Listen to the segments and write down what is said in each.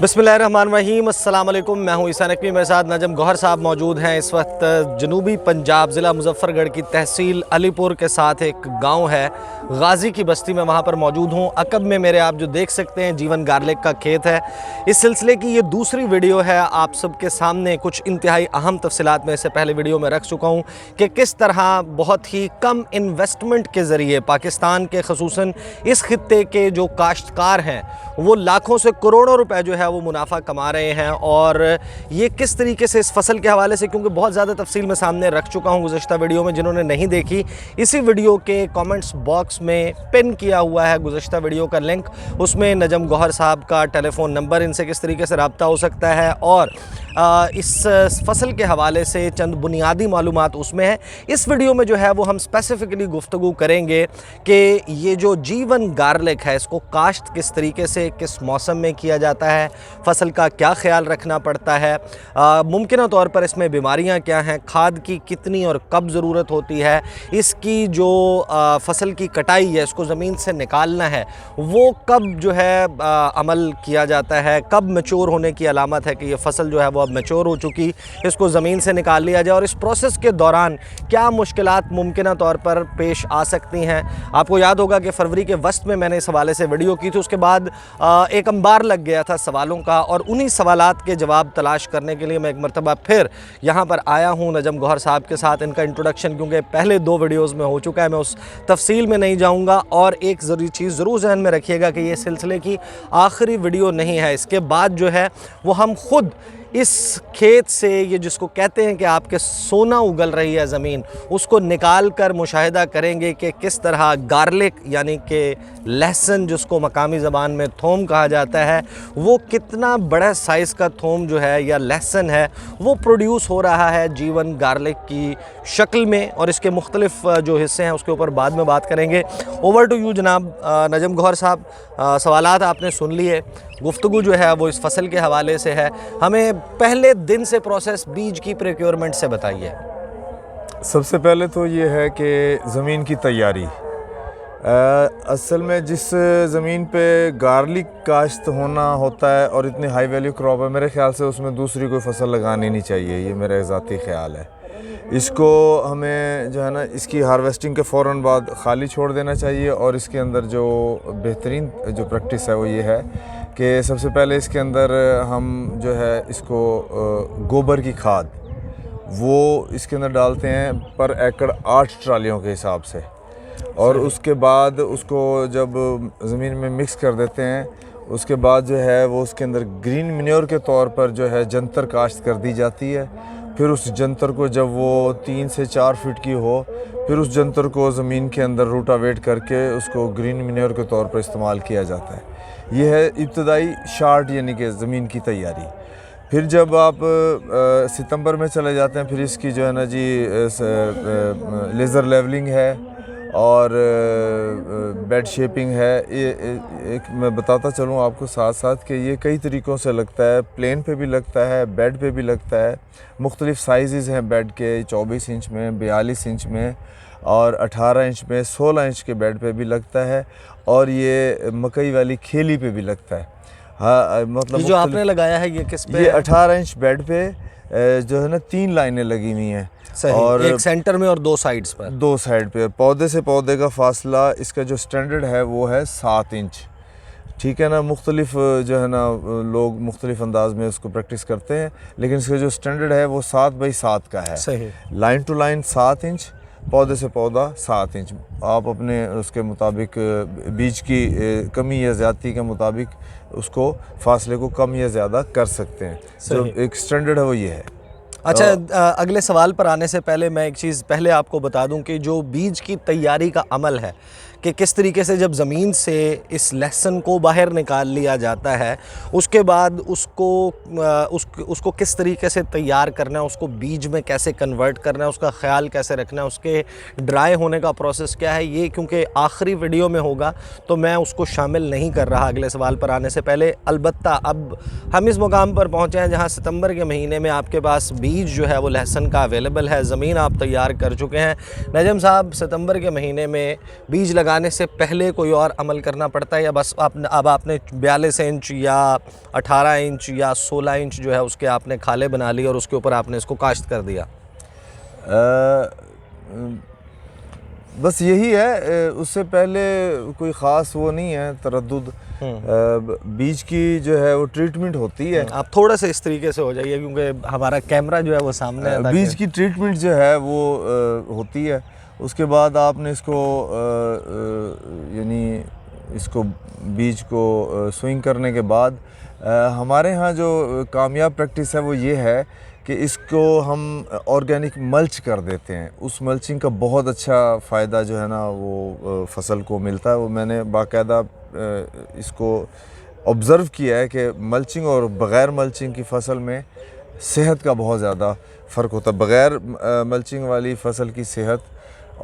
बिस्मिल्लाहिर्रहमानिर्रहीम, अस्सलाम वालेकुम। मैं हूं ईसा नकवी, मेरे साथ नजम गौहर साहब मौजूद हैं। इस वक्त जनूबी पंजाब ज़िला मुजफ्फरगढ़ की तहसील अलीपुर के साथ एक गांव है गाज़ी की बस्ती में, वहां पर मौजूद हूं। अकब में मेरे आप जो देख सकते हैं जीवन गार्लिक का खेत है। इस सिलसिले की ये दूसरी वीडियो है आप सबके सामने। कुछ इंतहाई अहम तफसीलात में इससे पहले वीडियो में रख चुका हूँ कि किस तरह बहुत ही कम इन्वेस्टमेंट के ज़रिए पाकिस्तान के ख़ुसूसन इस खित्ते के जो काश्तकार हैं वो लाखों से करोड़ों रुपए जो है वो मुनाफा कमा रहे हैं। और ये किस तरीके से इस फसल के हवाले से, क्योंकि बहुत ज़्यादा तफसील में सामने रख चुका हूँ गुज़श्ता वीडियो में, जिन्होंने नहीं देखी इसी वीडियो के कमेंट्स बॉक्स में पिन किया हुआ है गुज़श्ता वीडियो का लिंक। उसमें नजम गौहर साहब का टेलीफ़ोन नंबर, इनसे किस तरीके से रब्ता हो सकता है और इस फसल के हवाले से चंद बुनियादी मालूमात उसमें है। इस वीडियो में जो है वो हम स्पेसिफ़िकली गुफ्तगू करेंगे कि ये जो जीवन गार्लिक है इसको काश्त किस तरीके से, किस मौसम में किया जाता है, फसल का क्या ख्याल रखना पड़ता है, मुमकिन तौर पर इसमें बीमारियां क्या हैं, खाद की कितनी और कब ज़रूरत होती है, इसकी जो फसल की कटाई है, इसको ज़मीन से निकालना है वो कब जो है अमल किया जाता है, कब मैच्योर होने की अलामत है कि ये फसल जो है वो अब मैच्योर हो चुकी, इसको ज़मीन से निकाल लिया जाए, और इस प्रोसेस के दौरान क्या मुश्किलात मुमकिन तौर पर पेश आ सकती हैं। आपको याद होगा कि फरवरी के वस्त में मैंने इस हवाले से वीडियो की थी, उसके बाद एक अंबार लग गया था सवालों का, और उन्हीं सवालात के जवाब तलाश करने के लिए मैं एक मरतबा फिर यहाँ पर आया हूँ नजम गौहर साहब के साथ। इनका इंट्रोडक्शन क्योंकि पहले 2 वीडियोज़ में हो चुका है, मैं उस तफसील में नहीं जाऊँगा। और एक ज़रूरी चीज़ ज़रूर जहन में रखिएगा कि ये सिलसिले की आखिरी वीडियो नहीं है। इसके बाद जो है वो हम खुद इस खेत से, ये जिसको कहते हैं कि आपके सोना उगल रही है ज़मीन, उसको निकाल कर मुशाहिदा करेंगे कि किस तरह गार्लिक यानी कि लहसुन, जिसको मकामी ज़बान में थोम कहा जाता है, वो कितना बड़ा साइज़ का थोम जो है या लहसुन है वो प्रोड्यूस हो रहा है जीवन गार्लिक की शक्ल में। और इसके मुख्तलिफ जो हिस्से हैं उसके ऊपर बाद में बात करेंगे। ओवर टू यू जनाब नजम गौहर साहब। सवालात आपने सुन लिए, गुफ्तगू जो है वो इस फसल के हवाले से है। हमें पहले दिन से प्रोसेस बीज की प्रोक्योरमेंट से बताइए। सबसे पहले तो ये है कि ज़मीन की तैयारी। असल में जिस ज़मीन पे गार्लिक काश्त होना होता है और इतनी हाई वैल्यू क्रॉप है, मेरे ख्याल से उसमें दूसरी कोई फसल लगानी नहीं चाहिए, ये मेरा ज़ाती ख्याल है। इसको हमें जो है ना, इसकी हार्वेस्टिंग के फ़ौरन बाद खाली छोड़ देना चाहिए। और इसके अंदर जो बेहतरीन जो प्रैक्टिस है वो ये है कि सबसे पहले इसके अंदर हम जो है इसको गोबर की खाद वो इसके अंदर डालते हैं पर एकड़ 8 ट्रालियों के हिसाब से। और उसके बाद उसको जब ज़मीन में मिक्स कर देते हैं, उसके बाद जो है वो उसके अंदर ग्रीन मैन्योर के तौर पर जो है जंतर काश्त कर दी जाती है। फिर उस जंतर को जब वो 3 से 4 फीट की हो, फिर उस जंतर को ज़मीन के अंदर रूटावेट करके उसको ग्रीन मैन्योर के तौर पर इस्तेमाल किया जाता है। ये है इब्तदाई शार्ट यानी कि ज़मीन की तैयारी। फिर जब आप सितंबर में चले जाते हैं, फिर इसकी जो है ना जी लेज़र लेवलिंग है और बेड शेपिंग है। ये एक मैं बताता चलूँ आपको साथ साथ कि ये कई तरीक़ों से लगता है। प्लेन पे भी लगता है, बेड पे भी लगता है। मुख्तलिफ़ साइज़ हैं बेड के, 24 इंच में, 42 इंच में और 18 इंच में, 16 इंच के बेड पे भी लगता है। और ये मकई वाली खेली पे भी लगता है। हाँ, मतलब जो आपने लगाया है ये किस पे? ये 18 इंच बेड पे जो है ना 3 लाइनें लगी हुई हैं। और एक सेंटर में और 2 साइड्स पर, 2 साइड पे। पौधे से पौधे का फासला इसका जो स्टैंडर्ड है वो है 7 इंच। ठीक है ना, मुख्तलिफ जो है ना लोग मुख्तलिफ अंदाज में उसको प्रैक्टिस करते हैं, लेकिन इसका जो स्टैंडर्ड है वो 7 बाई 7 का है। सही। लाइन टू लाइन 7 इंच, पौधे से पौधा 7 इंच। आप अपने उसके मुताबिक बीज की कमी या ज़्यादती के मुताबिक उसको फासले को कम या ज़्यादा कर सकते हैं। जो एक स्टैंडर्ड है वो ये है। अच्छा, अगले सवाल पर आने से पहले मैं एक चीज़ पहले आपको बता दूं कि जो बीज की तैयारी का अमल है कि किस तरीके से जब ज़मीन से इस लहसुन को बाहर निकाल लिया जाता है, उसके बाद उसको किस तरीके से तैयार करना है, उसको बीज में कैसे कन्वर्ट करना है, उसका ख्याल कैसे रखना है, उसके ड्राई होने का प्रोसेस क्या है, ये क्योंकि आखिरी वीडियो में होगा तो मैं उसको शामिल नहीं कर रहा अगले सवाल पर आने से पहले। अलबत्ता अब हम इस मुकाम पर पहुँचे हैं जहाँ सितंबर के महीने में आपके पास बीज जो है वो लहसुन का अवेलेबल है, ज़मीन आप तैयार कर चुके हैं। नजम साहब, सितंबर के महीने में बीज लगा लगाने से पहले कोई और अमल करना पड़ता है, या बस अब आपने 42 इंच या 18 इंच या 16 इंच जो है उसके आपने खाले बना लिए और उसके ऊपर आपने इसको काश्त कर दिया? बस यही है, उससे पहले कोई ख़ास वो नहीं है तरद्दुद। बीज की जो है वो ट्रीटमेंट होती है। आप थोड़ा सा इस तरीके से हो जाइए क्योंकि हमारा कैमरा जो है वो सामने है। बीज की ट्रीटमेंट जो है वो होती है। उसके बाद आपने इसको यानी इसको बीज को स्विंग करने के बाद हमारे यहाँ जो कामयाब प्रैक्टिस है वो ये है कि इसको हम ऑर्गेनिक मल्च कर देते हैं। उस मल्चिंग का बहुत अच्छा फ़ायदा जो है ना वो फसल को मिलता है। वो मैंने बाकायदा इसको ऑब्ज़र्व किया है कि मल्चिंग और बग़ैर मल्चिंग की फसल में सेहत का बहुत ज़्यादा फ़र्क होता है। बग़ैर मल्चिंग वाली फसल की सेहत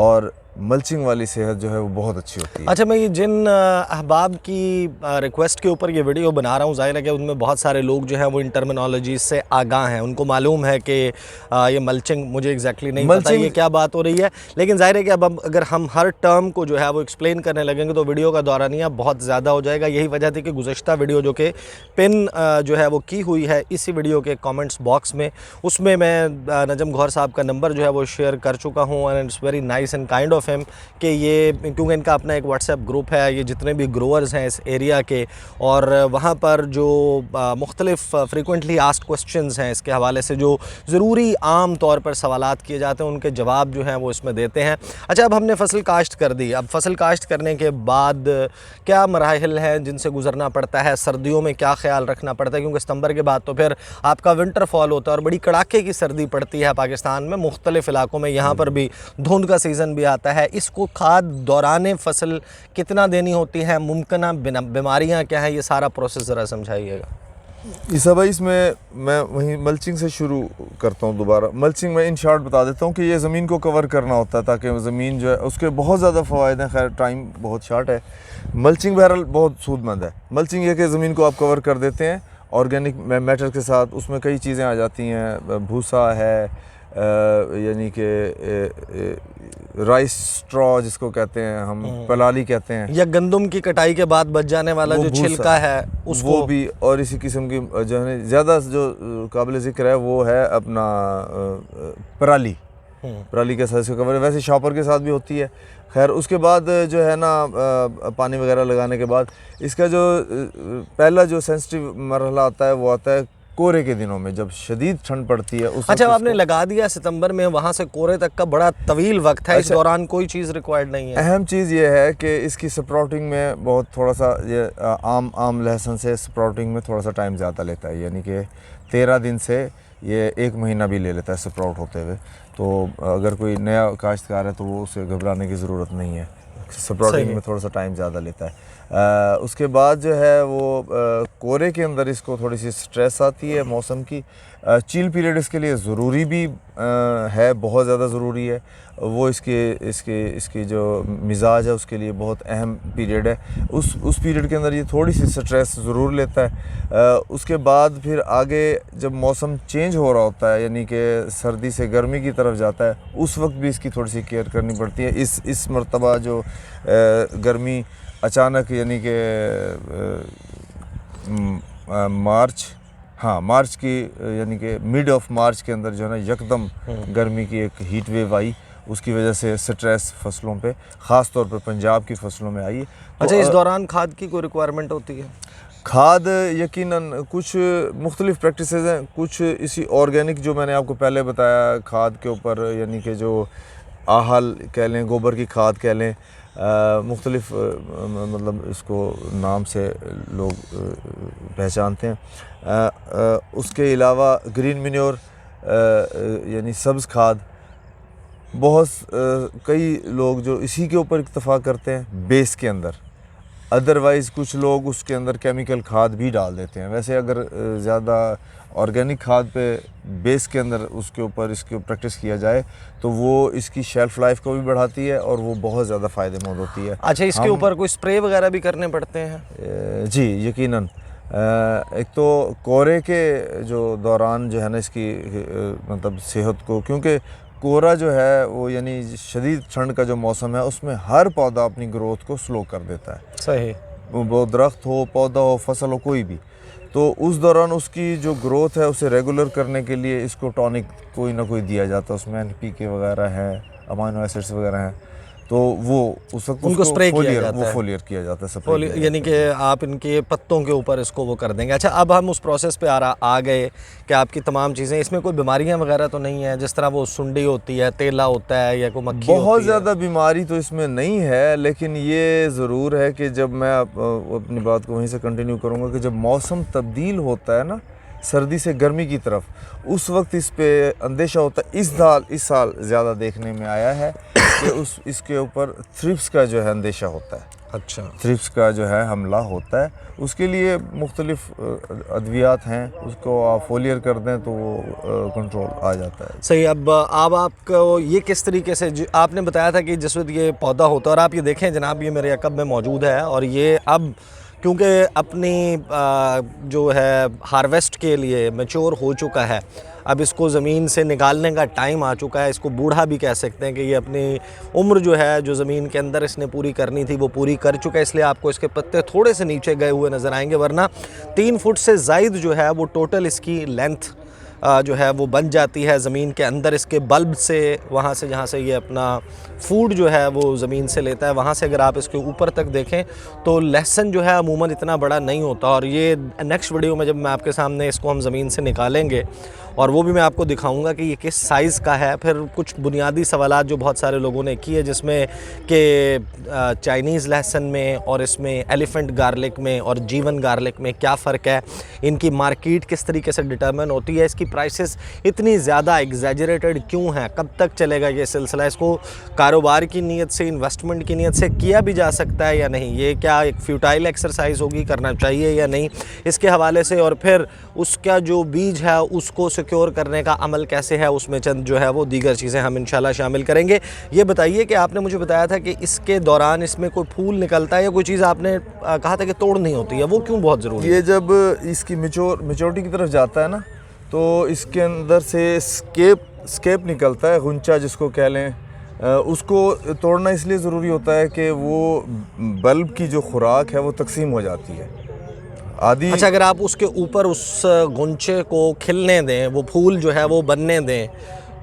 और मल्चिंग वाली सेहत जो है वो बहुत अच्छी होती है। अच्छा, मैं ये जिन अहबाब की रिक्वेस्ट के ऊपर ये वीडियो बना रहा हूँ, ज़ाहिर है कि उनमें बहुत सारे लोग जो हैं वो इन टर्मिनोलॉजी से आगाह हैं, उनको मालूम है कि ये मल्चिंग, मुझे एग्जैक्टली नहीं पता ये क्या बात हो रही है, लेकिन ज़ाहिर है कि अब अगर हम हर टर्म को जो है वो एक्सप्लेन करने लगेंगे तो वीडियो का दौरानिया बहुत ज़्यादा हो जाएगा। यही वजह थी कि गुज़श्ता वीडियो जो कि पिन जो है वो की हुई है इसी वीडियो के कॉमेंट्स बॉक्स में, उसमें मैं नजम गौहर साहब का नंबर जो है वो शेयर कर चुका हूँ। And it's very nice and kind of him कि ये, क्योंकि इनका अपना एक व्हाट्सएप ग्रुप है, ये जितने भी ग्रोअर्स हैं इस एरिया के, और वहाँ पर जो मुख्तलिफ फ्रीक्वेंटली आस्क्ड क्वेश्चंस हैं इसके हवाले से, जो ज़रूरी आम तौर पर सवालात किए जाते हैं, उनके जवाब जो हैं वो इसमें देते हैं। अच्छा, अब हमने फसल काश्त कर दी, अब फसल काश्त करने के बाद क्या मराहिल हैं जिनसे गुजरना पड़ता है, सर्दियों में क्या ख्याल रखना पड़ता है, क्योंकि सितंबर के बाद तो फिर आपका विंटर फॉल होता है और बड़ी कड़ाके की सर्दी पड़ती है पाकिस्तान में मुख्तलिफ इलाकों में, यहाँ पर भी धुंध का सीज़न भी आता है। इसको खाद दौरान फसल कितना देनी होती है, मुमकिन बीमारियां क्या है, ये सारा प्रोसेस ज़रा समझाइएगा। ईसा भाई, इसमें मैं वहीं मल्चिंग से शुरू करता हूँ दोबारा। मल्चिंग में इन शॉर्ट बता देता हूँ कि ये ज़मीन को कवर करना होता है ताकि ज़मीन जो है उसके बहुत ज़्यादा फ़वाइद हैं। खैर टाइम बहुत शॉर्ट है। मल्चिंग बहरहाल बहुत सूदमंद है। मल्चिंग ये कि ज़मीन को आप कवर कर देते हैं ऑर्गेनिक मैटर के साथ, उसमें कई चीज़ें आ जाती हैं, भूसा है, यानी कि राइस स्ट्रॉ जिसको कहते हैं हम, पलाली कहते हैं, या गंदम की कटाई के बाद बच जाने वाला जो छिलका है उसको, वो भी, और इसी किस्म की जो है ज़्यादा जो काबिल ज़िक्र है वो है अपना पराली। पराली के साथ इसको कवर, वैसे शॉपर के साथ भी होती है। खैर उसके बाद जो है ना पानी वगैरह लगाने के बाद इसका जो पहला जो सेंसिटिव मरहला आता है वो आता है कोरे के दिनों में, जब शदीद ठंड पड़ती है। अच्छा, आपने लगा दिया सितंबर में, वहाँ से कोरे तक का बड़ा तवील वक्त है। इस दौरान कोई चीज़ रिक्वायर्ड नहीं है। अहम चीज़ ये है कि इसकी स्प्राउटिंग में बहुत थोड़ा सा, ये आम लहसुन से स्प्राउटिंग में थोड़ा सा टाइम ज़्यादा लेता है, यानी कि 13 दिन से ये 1 महीना भी ले लेता है स्प्राउट होते हुए। तो अगर कोई नया काश्तकार है तो वो उसे घबराने की ज़रूरत नहीं है, स्प्राउटिंग में थोड़ा सा टाइम ज़्यादा लेता है। उसके बाद जो है वो कोरे के अंदर इसको थोड़ी सी स्ट्रेस आती है मौसम की। चील पीरियड इसके लिए ज़रूरी भी है, बहुत ज़्यादा ज़रूरी है। वो इसकी जो मिजाज है उसके लिए बहुत अहम पीरियड है। उस पीरियड के अंदर ये थोड़ी सी स्ट्रेस ज़रूर लेता है। उसके बाद फिर आगे जब मौसम चेंज हो रहा होता है, यानी कि सर्दी से गर्मी की तरफ जाता है, उस वक्त भी इसकी थोड़ी सी केयर करनी पड़ती है। इस मरतबा जो गर्मी अचानक, यानी कि मार्च की, यानी कि मिड ऑफ मार्च के अंदर जो है ना यकदम गर्मी की एक हीट वेव आई, उसकी वजह से स्ट्रेस फसलों पे, ख़ास तौर पे पंजाब की फसलों में आई। अच्छा, इस दौरान खाद की कोई रिक्वायरमेंट होती है? खाद यकीनन कुछ मुख्तलिफ प्रैक्टिसेस हैं, कुछ इसी ऑर्गेनिक जो मैंने आपको पहले बताया खाद के ऊपर, यानी कि जो आहल कह लें, गोबर की खाद कह लें, मुख्तलिफ मतलब इसको नाम से लोग पहचानते हैं। उसके अलावा ग्रीन मिन्योर यानी सब्ज़ खाद, बहुत कई लोग जो इसी के ऊपर इत्तफाक करते हैं बेस के अंदर। अदरवाइज़ कुछ लोग उसके अंदर केमिकल खाद भी डाल देते हैं। वैसे अगर ज़्यादा ऑर्गेनिक खाद पे बेस के अंदर उसके ऊपर इसकी प्रैक्टिस किया जाए तो वो इसकी शेल्फ़ लाइफ को भी बढ़ाती है और वो बहुत ज़्यादा फ़ायदेमंद होती है। अच्छा, इसके ऊपर कोई स्प्रे वगैरह भी करने पड़ते हैं? जी यकीनन। एक तो कोरे के जो दौरान जो है ना इसकी मतलब सेहत को, क्योंकि कोहरा जो है वो यानी शदीद ठंड का जो मौसम है उसमें हर पौधा अपनी ग्रोथ को स्लो कर देता है। सही। वो दरख्त हो, पौधा हो, फसल हो, कोई भी। तो उस दौरान उसकी जो ग्रोथ है उसे रेगुलर करने के लिए इसको टॉनिक कोई ना कोई दिया जाता है। उसमें NPK वगैरह है, अमाइनो एसिड्स वगैरह हैं, तो वो उस वक्त उनको स्प्रे किया जाता है, फोलियर किया जाता है, स्प्रे किया यानी कि आप इनके पत्तों के ऊपर इसको वो कर देंगे। अच्छा, अब हम उस प्रोसेस पे आ गए कि आपकी तमाम चीज़ें, इसमें कोई बीमारियां वगैरह तो नहीं है, जिस तरह वो सुंडी होती है, तेला होता है या कोई मक्खी बहुत होती है? ज़्यादा बीमारी तो इसमें नहीं है, लेकिन ये ज़रूर है कि जब मैं अपनी बात को वहीं से कंटिन्यू करूँगा कि जब मौसम तब्दील होता है ना सर्दी से गर्मी की तरफ, उस वक्त इस पे अंदेशा होता है। इस साल ज़्यादा देखने में आया है कि इसके ऊपर थ्रिप्स का जो है अंदेशा होता है। अच्छा। थ्रिप्स का जो है हमला होता है, उसके लिए मुख्तलिफ अद्वियात हैं, उसको आप फोलियर कर दें तो वो कंट्रोल आ जाता है। सही। अब आपको ये किस तरीके से आपने बताया था कि जिस वक्त ये पौधा होता है, और आप ये देखें जनाब, ये मेरे अकब में मौजूद है, और ये अब क्योंकि अपनी जो है हार्वेस्ट के लिए मैच्योर हो चुका है, अब इसको ज़मीन से निकालने का टाइम आ चुका है। इसको बूढ़ा भी कह सकते हैं कि ये अपनी उम्र जो है जो ज़मीन के अंदर इसने पूरी करनी थी वो पूरी कर चुका है, इसलिए आपको इसके पत्ते थोड़े से नीचे गए हुए नज़र आएंगे, वरना 3 फुट से ज़ायद जो है वो टोटल इसकी लेंथ जो है वो बन जाती है ज़मीन के अंदर। इसके बल्ब से, वहाँ से जहाँ से ये अपना फूड जो है वो ज़मीन से लेता है, वहाँ से अगर आप इसके ऊपर तक देखें तो लहसन जो है अमूमन इतना बड़ा नहीं होता। और ये नेक्स्ट वीडियो में जब मैं आपके सामने इसको हम ज़मीन से निकालेंगे और वो भी मैं आपको दिखाऊंगा कि ये किस साइज़ का है। फिर कुछ बुनियादी सवालात जो बहुत सारे लोगों ने किए, जिसमें कि चाइनीज़ लहसन में और इसमें एलिफेंट गार्लिक में और जीवन गार्लिक में क्या फ़र्क है, इनकी मार्केट किस तरीके से डिटर्मिन होती है, इसकी प्राइसेस इतनी ज़्यादा एग्जैजरेटेड क्यों हैं, कब तक चलेगा ये सिलसिला, इसको कारोबार की नीयत से, इन्वेस्टमेंट की नीयत से किया भी जा सकता है या नहीं, ये क्या एक फ्यूटाइल एक्सरसाइज होगी, करना चाहिए या नहीं, इसके हवाले से, और फिर उसका जो बीज है उसको सिक्योर करने का अमल कैसे है, उसमें चंद जो है वो दीगर चीज़ें हम इंशाल्लाह शामिल करेंगे। ये बताइए कि आपने मुझे बताया था कि इसके दौरान इसमें कोई फूल निकलता है या कोई चीज़ आपने कहा था कि तोड़नी होती है, वो क्यों बहुत ज़रूरी है? ये जब इसकी मेच्योरिटी की तरफ जाता है ना, तो इसके अंदर से स्केप निकलता है, गुंचा जिसको कह लें। उसको तोड़ना इसलिए ज़रूरी होता है कि वो बल्ब की जो खुराक है वो तकसीम हो जाती है आदि। अच्छा, अगर आप उसके ऊपर उस गुंचे को खिलने दें, वो फूल जो है वो बनने दें,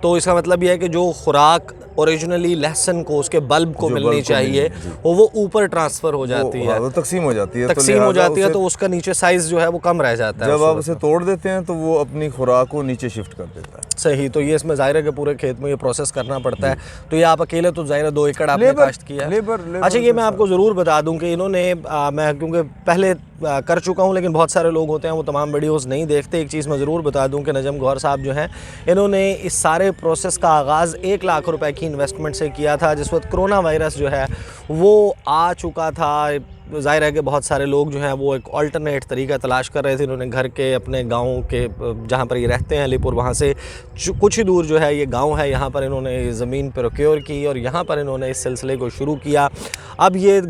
तो इसका मतलब यह है कि जो खुराक ओरिजिनली लहसन को, उसके बल्ब को मिलनी चाहिए, वो ऊपर ट्रांसफ़र हो जाती है, वो तकसीम हो जाती है, तकसीम हो जाती है, तो उसका नीचे साइज़ जो है वो कम रह जाता है। जब आप उसे तोड़ देते हैं तो वो अपनी खुराक को नीचे शिफ्ट कर देता है। सही। तो ये इसमें ज़ाहिर है कि पूरे खेत में ये प्रोसेस करना पड़ता है। तो ये आप अकेले तो ज़ाहिर है 2 एकड़ आपने काश्त किया है। अच्छा, ये मैं आपको ज़रूर बता दूं कि इन्होंने मैं क्योंकि पहले कर चुका हूं, लेकिन बहुत सारे लोग होते हैं वो तमाम वीडियोस नहीं देखते। एक चीज़ मैं ज़रूर बता दूं कि नजम गौहर साहब जो हैं, इन्होंने इस सारे प्रोसेस का आगाज़ 1 लाख रुपए की इन्वेस्टमेंट से किया था, जिस वक्त कोरोना वायरस जो है वो आ चुका था। ज़ाहिर है कि बहुत सारे लोग जो हैं वो एक अल्टरनेट तरीका तलाश कर रहे थे। इन्होंने घर के अपने गाँव के जहाँ पर ये रहते हैं अलीपुर, वहाँ से कुछ ही दूर जो है ये गांव है, यहाँ पर इन्होंने ज़मीन प्रोक्योर की और यहाँ पर इन्होंने इस सिलसिले को शुरू किया। अब ये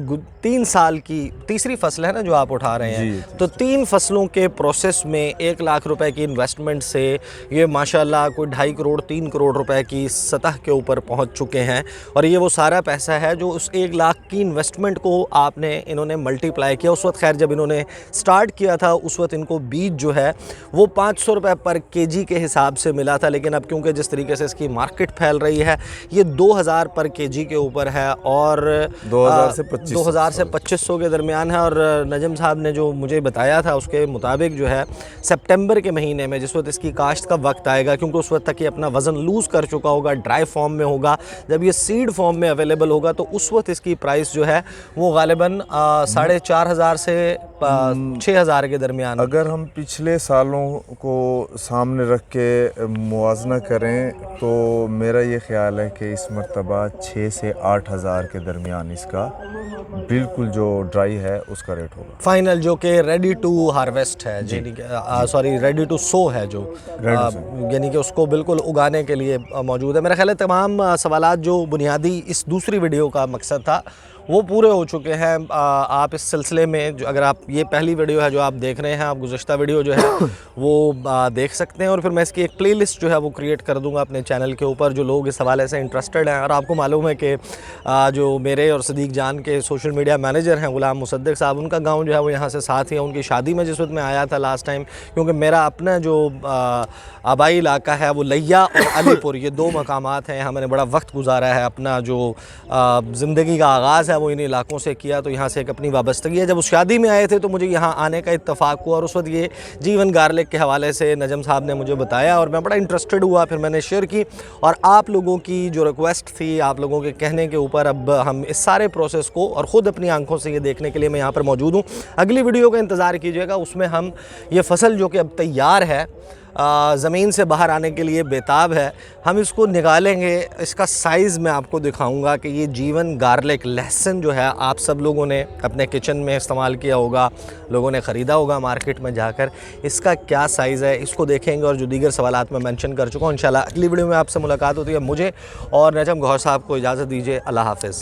3 साल की तीसरी फसल है ना जो आप उठा रहे हैं, तो 3 फसलों के प्रोसेस में 1 लाख रुपए की इन्वेस्टमेंट से ये माशाल्लाह कोई 2.5 करोड़ 3 करोड़ रुपए की सतह के ऊपर पहुँच चुके हैं। और ये वो सारा पैसा है जो उस 1 लाख की इन्वेस्टमेंट को आपने इन्होंने मल्टीप्लाई किया। उस वक्त खैर जब इन्होंने स्टार्ट किया था उस वक्त इनको बीज जो है वो 500 रुपये पर केजी के हिसाब से मिला था, लेकिन अब क्योंकि जिस तरीके से इसकी मार्केट फैल रही है ये 2000 पर केजी के ऊपर है और 2000 से 2500 के दरमियान है। और नजम साहब ने जो मुझे बताया था उसके मुताबिक जो है सितंबर के महीने में जिस वक्त इसकी काश्त का वक्त आएगा, क्योंकि उस वक्त तक ये अपना वज़न लूज़ कर चुका होगा, ड्राई फॉर्म में होगा, जब ये सीड फॉर्म में अवेलेबल होगा तो उस वक्त इसकी प्राइस जो है वो गालिबन 4,500 से 6,000 के दरमियान। अगर हम पिछले सालों को सामने रख के मुआवजा करें तो मेरा ये ख्याल है कि इस मरतबा 6 से 8,000 के दरमियान इसका बिल्कुल जो ड्राई है उसका रेट होगा फाइनल, जो कि रेडी टू हार्वेस्ट है, सॉरी रेडी टू सो है, जो यानी कि उसको बिल्कुल उगाने के लिए मौजूद है। मेरा ख्याल है तमाम सवालात जो बुनियादी इस दूसरी वीडियो का मकसद था वो पूरे हो चुके हैं। आप इस सिलसिले में जो, अगर आप ये पहली वीडियो है जो आप देख रहे हैं, आप गुज़श्ता वीडियो जो है वो देख सकते हैं, और फिर मैं इसकी एक प्लेलिस्ट जो है वो क्रिएट कर दूंगा अपने चैनल के ऊपर, जो लोग इस हवाले से इंटरेस्टेड हैं। और आपको मालूम है कि जो मेरे और सदीक जान के सोशल मीडिया मैनेजर हैं गुलाम मुसद्दिक साहब, उनका गाँव जो है वो यहाँ से साथ ही है। उनकी शादी में जिस वक्त मैं आया था लास्ट टाइम, क्योंकि मेरा अपना जो आबाई इलाका है वो लिया और अलीपुर, ये दो मकामात हैं। यहाँ मैंने बड़ा वक्त गुजारा है, अपना जो ज़िंदगी का आगाज़ है वो इन इलाकों से किया, तो यहाँ से एक अपनी वाबस्तगी है। जब उस शादी में आए थे तो मुझे यहाँ आने का इत्तफ़ाक़ हुआ, और उस वक्त ये जीवन गार्लिक के हवाले से नजम साहब ने मुझे बताया और मैं बड़ा इंटरेस्टेड हुआ। फिर मैंने शेयर की, और आप लोगों की जो रिक्वेस्ट थी, आप लोगों के कहने के ऊपर अब हम इस सारे प्रोसेस को और ख़ुद अपनी आंखों से ये देखने के लिए मैं यहाँ पर मौजूद हूँ। अगली वीडियो का इंतज़ार कीजिएगा, उसमें हम ये फसल जो कि अब तैयार है, ज़मीन से बाहर आने के लिए बेताब है, हम इसको निकालेंगे। इसका साइज़ मैं आपको दिखाऊंगा कि ये जीवन गार्लिक लहसुन जो है आप सब लोगों ने अपने किचन में इस्तेमाल किया होगा, लोगों ने ख़रीदा होगा मार्केट में जाकर, इसका क्या साइज़ है इसको देखेंगे, और जो दीगर सवालात मैं मेंशन कर चुका हूँ। इंशाल्लाह अगली वीडियो में आपसे मुलाकात होती है। मुझे और नजम गौहर साहब को इजाज़त दीजिए। अल्लाह हाफ़िज़।